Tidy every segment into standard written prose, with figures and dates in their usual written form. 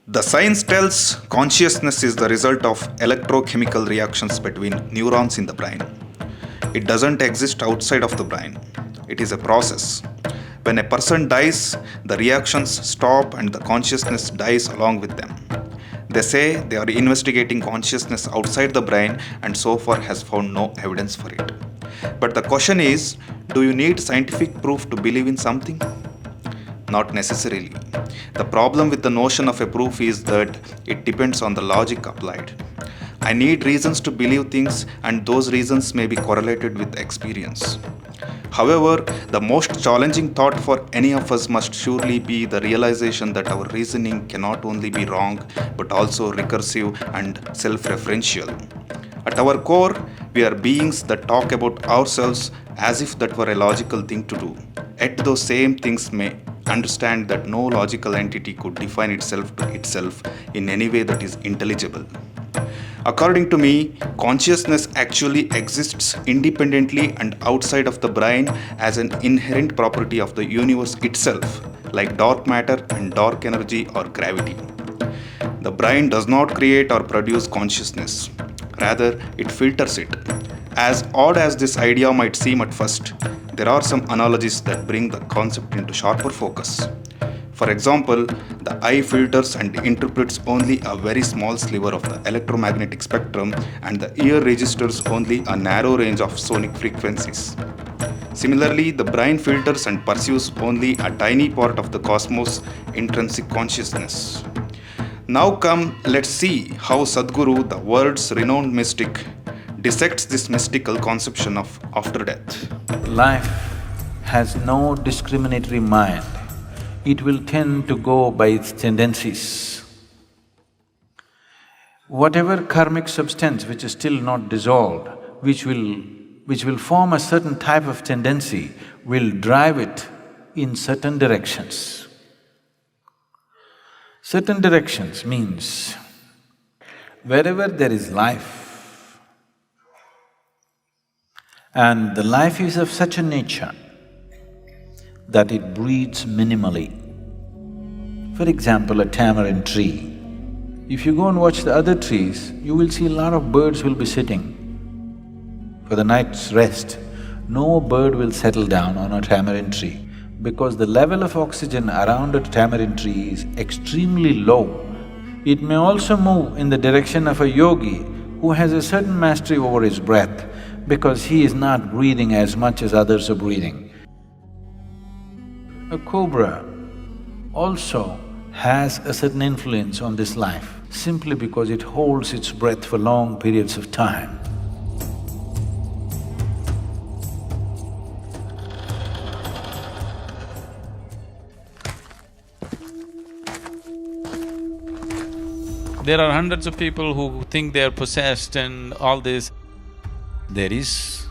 The science tells consciousness is the result of electrochemical reactions between neurons in the brain. It doesn't exist outside of the brain. It is a process. When a person dies, the reactions stop and the consciousness dies along with them. They say they are investigating consciousness outside the brain and so far has found no evidence for it. But the question is, do you need scientific proof to believe in something? Not necessarily. The problem with the notion of a proof is that it depends on the logic applied. I need reasons to believe things, and those reasons may be correlated with experience. However, the most challenging thought for any of us must surely be the realization that our reasoning cannot only be wrong but also recursive and self referential. At our core, we are beings that talk about ourselves as if that were a logical thing to do. Yet, those same things may understand that no logical entity could define itself to itself in any way that is intelligible. According to me, consciousness actually exists independently and outside of the brain as an inherent property of the universe itself, like dark matter and dark energy or gravity. The brain does not create or produce consciousness, rather, it filters it. As odd as this idea might seem at first, there are some analogies that bring the concept into sharper focus. For example, the eye filters and interprets only a very small sliver of the electromagnetic spectrum, and the ear registers only a narrow range of sonic frequencies. Similarly, the brain filters and pursues only a tiny part of the cosmos' intrinsic consciousness. Now come, let's see how Sadhguru, the world's renowned mystic, dissects this mystical conception of after death. Life has no discriminatory mind. It will tend to go by its tendencies. Whatever karmic substance which is still not dissolved, which will form a certain type of tendency, will drive it in certain directions. Certain directions means wherever there is life, and the life is of such a nature that it breeds minimally. For example, a tamarind tree. If you go and watch the other trees, you will see a lot of birds will be sitting for the night's rest. No bird will settle down on a tamarind tree because the level of oxygen around a tamarind tree is extremely low. It may also move in the direction of a yogi who has a certain mastery over his breath because he is not breathing as much as others are breathing. A cobra also has a certain influence on this life simply because it holds its breath for long periods of time. There are hundreds of people who think they are possessed and all this. There is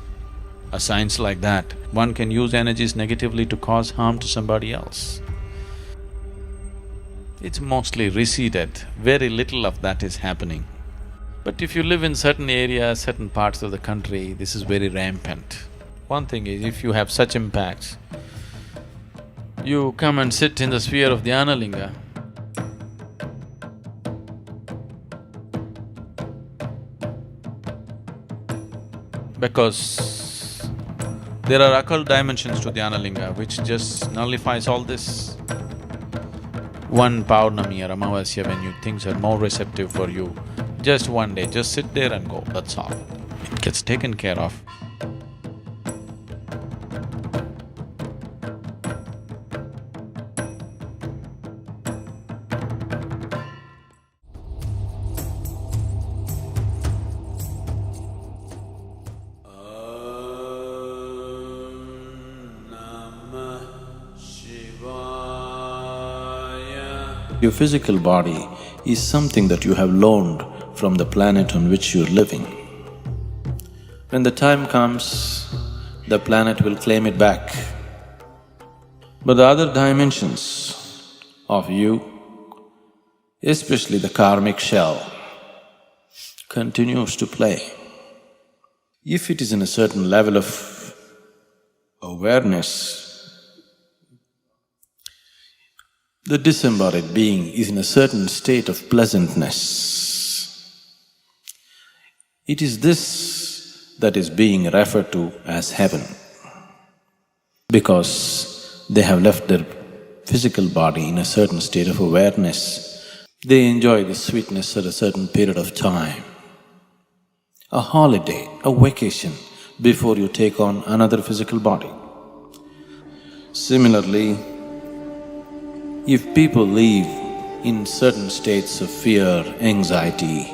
a science like that. One can use energies negatively to cause harm to somebody else. It's mostly receded, very little of that is happening. But if you live in certain areas, certain parts of the country, this is very rampant. One thing is, if you have such impacts, you come and sit in the sphere of Dhyanalinga, because there are occult dimensions to Dhyanalinga which just nullifies all this. One Paurnami or Amavasya when things are more receptive for you, just one day, just sit there and go, that's all. It gets taken care of. Your physical body is something that you have loaned from the planet on which you're living. When the time comes, the planet will claim it back. But the other dimensions of you, especially the karmic shell, continues to play. If it is in a certain level of awareness, The disembodied being is in a certain state of pleasantness. It is this that is being referred to as heaven, because they have left their physical body in a certain state of awareness. They enjoy the sweetness at a certain period of time. A holiday, a vacation, before you take on another physical body. Similarly, if people live in certain states of fear, anxiety,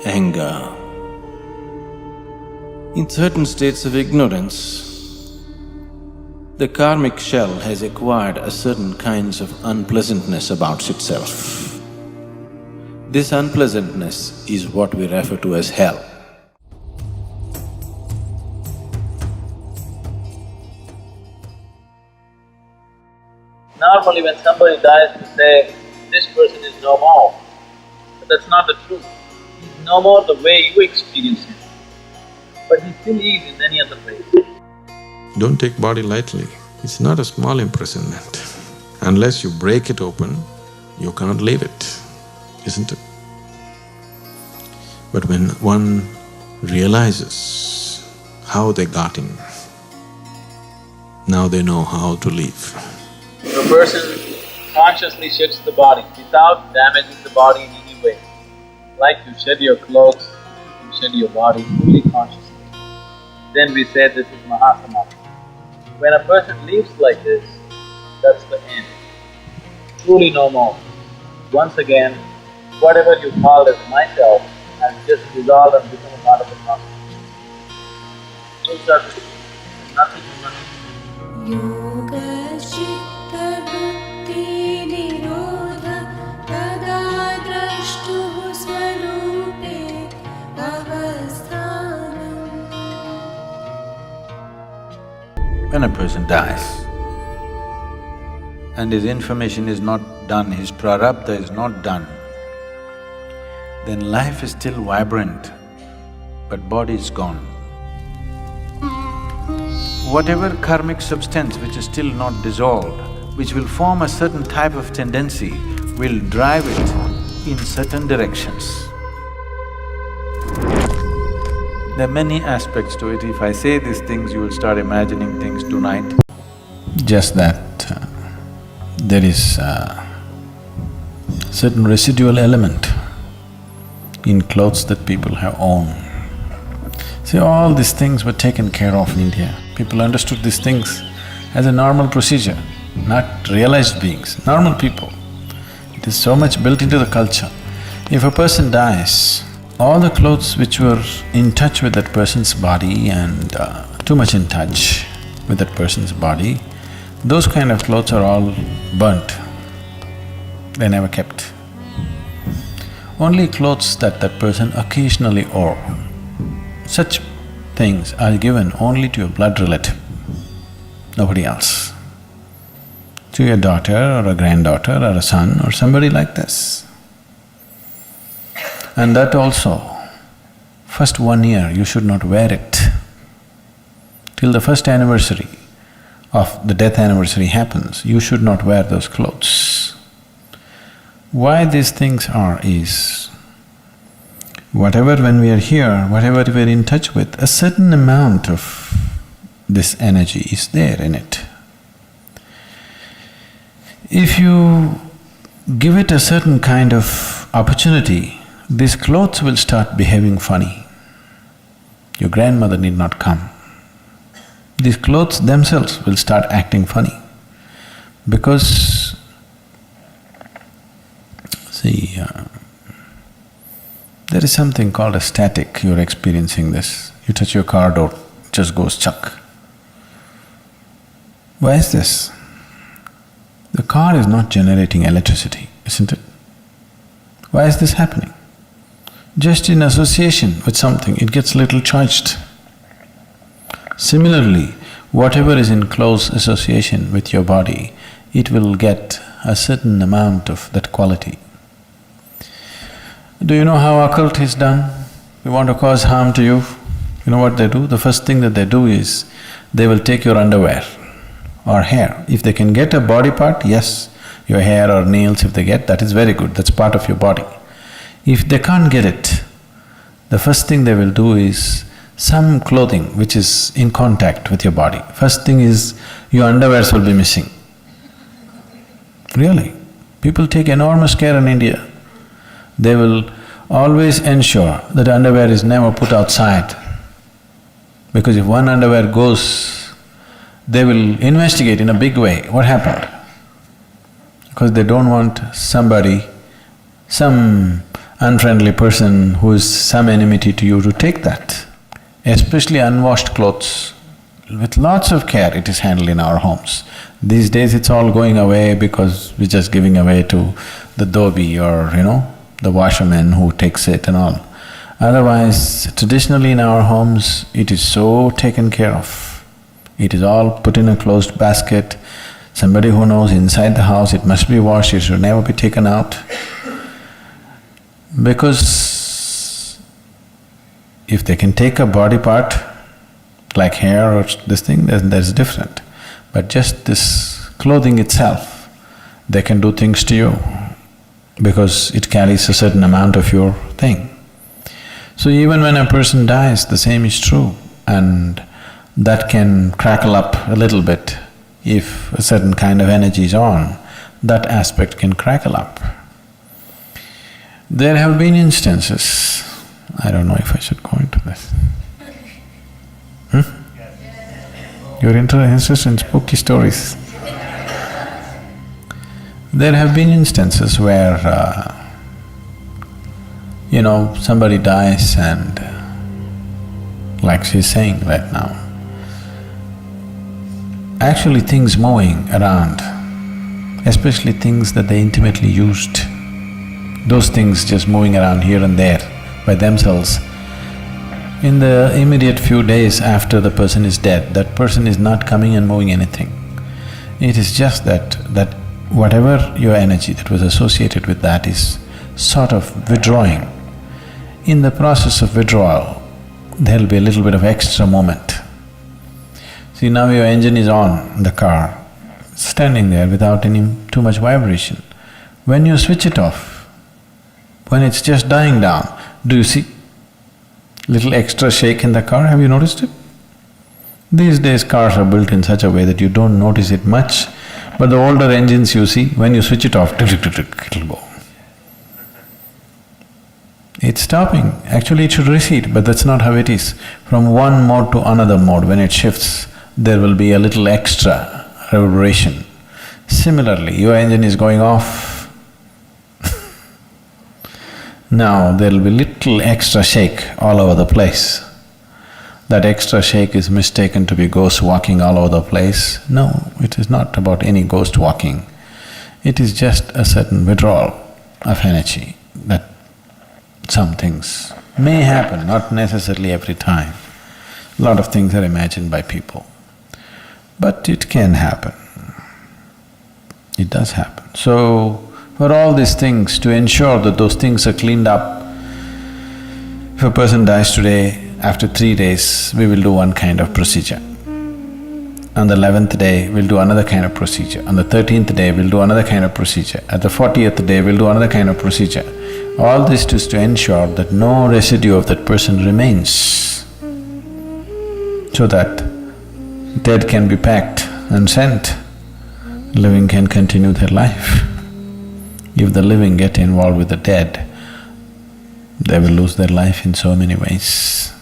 anger, in certain states of ignorance, the karmic shell has acquired a certain kinds of unpleasantness about itself. This unpleasantness is what we refer to as hell. Normally when somebody dies, we say, this person is no more. But that's not the truth. He's no more the way you experience him, but he still is in many other ways. Don't take body lightly. It's not a small imprisonment. Unless you break it open, you can't leave it, isn't it? But when one realizes how they got in, now they know how to leave. If a person consciously sheds the body without damaging the body in any way, like you shed your clothes, you shed your body fully consciously, then we say this is Mahasamadhi. When a person lives like this, that's the end. Truly no more. Once again, whatever you call as myself has just dissolved and become a part of the consciousness. So that's it. Nothing much. When a person dies and his information is not done, his prarabdha is not done, then life is still vibrant, but body is gone. Whatever karmic substance which is still not dissolved, which will form a certain type of tendency, will drive it in certain directions. There are many aspects to it. If I say these things, you will start imagining things tonight. Just that there is a certain residual element in clothes that people have owned. See, all these things were taken care of in India. People understood these things as a normal procedure, not realized beings, normal people. It is so much built into the culture. If a person dies, all the clothes which were in touch with that person's body and too much in touch with that person's body, those kind of clothes are all burnt. They're never kept. Only clothes that that person occasionally wore, such things are given only to your blood relative, nobody else. To your daughter or a granddaughter or a son or somebody like this. And that also, first 1 year you should not wear it. Till the first anniversary of the death anniversary happens, you should not wear those clothes. Why these things are is, whatever when we are here, whatever we are in touch with, a certain amount of this energy is there in it. If you give it a certain kind of opportunity, these clothes will start behaving funny. Your grandmother need not come. These clothes themselves will start acting funny because, see, there is something called a static, you're experiencing this. You touch your car door, it just goes chuck. Why is this? The car is not generating electricity, isn't it? Why is this happening? Just in association with something, it gets little charged. Similarly, whatever is in close association with your body, it will get a certain amount of that quality. Do you know how occult is done? You want to cause harm to you, you know what they do? The first thing that they do is, they will take your underwear or hair. If they can get a body part, yes, your hair or nails if they get, that is very good, that's part of your body. If they can't get it, the first thing they will do is some clothing which is in contact with your body. First thing is, your underwears will be missing. Really, people take enormous care in India. They will always ensure that underwear is never put outside. Because if one underwear goes, they will investigate in a big way what happened. Because they don't want somebody, some unfriendly person who is some enmity to you to take that. Especially unwashed clothes, with lots of care it is handled in our homes. These days it's all going away because we're just giving away to the dhobi or, the washerman who takes it and all. Otherwise, traditionally in our homes, it is so taken care of. It is all put in a closed basket. Somebody who knows inside the house it must be washed, it should never be taken out. Because if they can take a body part, like hair or this thing, then that's different. But just this clothing itself, they can do things to you because it carries a certain amount of your thing. So even when a person dies, the same is true, and that can crackle up a little bit. If a certain kind of energy is on, that aspect can crackle up. There have been instances, I don't know if I should go into this. You're interested in spooky stories. There have been instances where, somebody dies and, like she's saying right now, actually things moving around, especially things that they intimately used, those things just moving around here and there by themselves. In the immediate few days after the person is dead, that person is not coming and moving anything. It is just that whatever your energy that was associated with that is sort of withdrawing. In the process of withdrawal, there'll be a little bit of extra moment. See, now your engine is on, the car, standing there without any too much vibration. When you switch it off, when it's just dying down, do you see little extra shake in the car? Have you noticed it? These days cars are built in such a way that you don't notice it much, but the older engines you see, when you switch it off, it'll go. It's stopping. Actually it should recede, but that's not how it is. From one mode to another mode, when it shifts, there will be a little extra reverberation. Similarly, your engine is going off, now there'll be little extra shake all over the place. That extra shake is mistaken to be ghosts walking all over the place. No, it is not about any ghost walking. It is just a certain withdrawal of energy that some things may happen, not necessarily every time. A lot of things are imagined by people, but it can happen. It does happen. So, for all these things, to ensure that those things are cleaned up, if a person dies today, after 3 days, we will do one kind of procedure. On the 11th day, we'll do another kind of procedure. On the 13th day, we'll do another kind of procedure. At the 40th day, we'll do another kind of procedure. All this is to ensure that no residue of that person remains, so that dead can be packed and sent, living can continue their life. If the living get involved with the dead, they will lose their life in so many ways.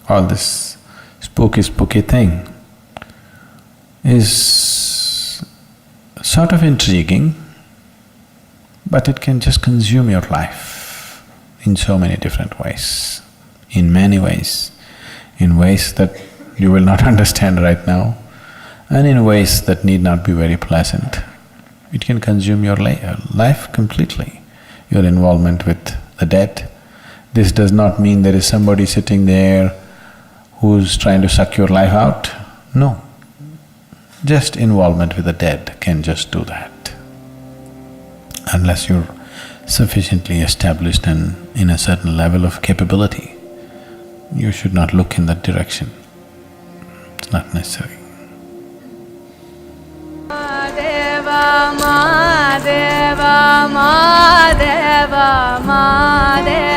All this spooky thing is sort of intriguing, but it can just consume your life in so many different ways, in many ways, in ways that you will not understand right now, and in ways that need not be very pleasant. It can consume your life completely, your involvement with the dead. This does not mean there is somebody sitting there who's trying to suck your life out. No, just involvement with the dead can just do that. Unless you're sufficiently established and in a certain level of capability, you should not look in that direction. It's not necessary. Mahadeva, Mahadeva, Mahadeva.